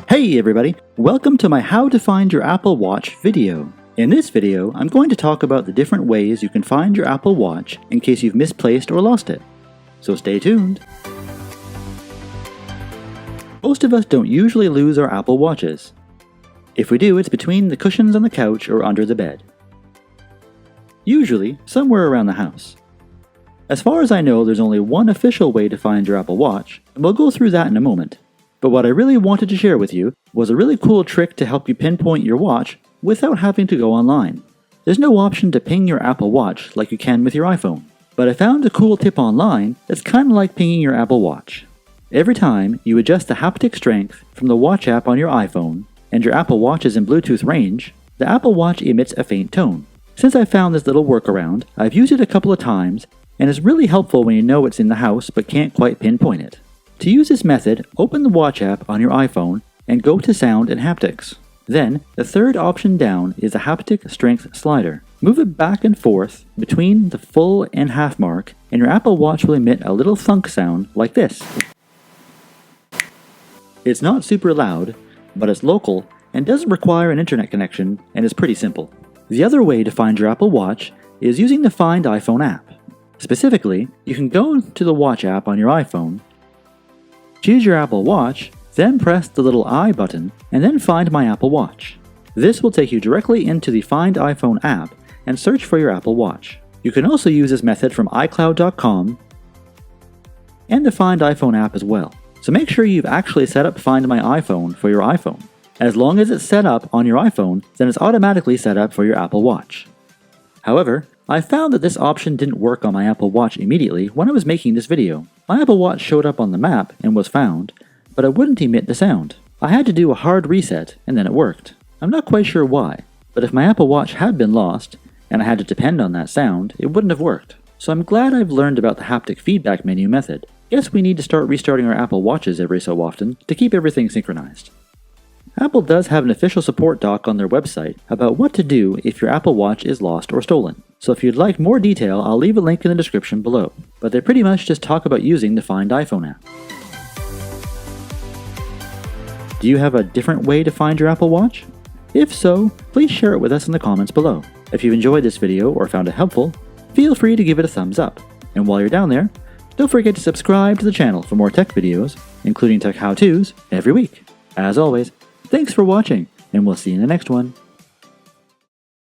Hey everybody, welcome to my How to Find Your Apple Watch video. In this video, I'm going to talk about the different ways you can find your Apple Watch in case you've misplaced or lost it. So stay tuned. Most of us don't usually lose our Apple Watches. If we do, it's between the cushions on the couch or under the bed. Usually, somewhere around the house. As far as I know, there's only one official way to find your Apple Watch, and we'll go through that in a moment. But what I really wanted to share with you was a really cool trick to help you pinpoint your watch without having to go online. There's no option to ping your Apple Watch like you can with your iPhone. But I found a cool tip online that's kind of like pinging your Apple Watch. Every time you adjust the haptic strength from the watch app on your iPhone and your Apple Watch is in Bluetooth range, the Apple Watch emits a faint tone. Since I found this little workaround, I've used it a couple of times and it's really helpful when you know it's in the house but can't quite pinpoint it. To use this method, open the watch app on your iPhone and go to Sound and Haptics. Then, the third option down is the haptic strength slider. Move it back and forth between the full and half mark and your Apple Watch will emit a little thunk sound like this. It's not super loud, but it's local and doesn't require an internet connection and is pretty simple. The other way to find your Apple Watch is using the Find iPhone app. Specifically, you can go to the watch app on your iPhone, choose your Apple Watch, then press the little I button, and then find My Apple Watch. This will take you directly into the Find iPhone app and search for your Apple Watch. You can also use this method from iCloud.com and the Find iPhone app as well. So make sure you've actually set up Find My iPhone for your iPhone. As long as it's set up on your iPhone, then it's automatically set up for your Apple Watch. However, I found that this option didn't work on my Apple Watch immediately when I was making this video. My Apple Watch showed up on the map and was found, but it wouldn't emit the sound. I had to do a hard reset and then it worked. I'm not quite sure why, but if my Apple Watch had been lost and I had to depend on that sound, it wouldn't have worked. So I'm glad I've learned about the haptic feedback menu method. Guess we need to start restarting our Apple Watches every so often to keep everything synchronized. Apple does have an official support doc on their website about what to do if your Apple Watch is lost or stolen. So if you'd like more detail, I'll leave a link in the description below. But they pretty much just talk about using the Find iPhone app. Do you have a different way to find your Apple Watch? If so, please share it with us in the comments below. If you enjoyed this video or found it helpful, feel free to give it a thumbs up. And while you're down there, don't forget to subscribe to the channel for more tech videos, including tech how-tos, every week. As always, thanks for watching, and we'll see you in the next one.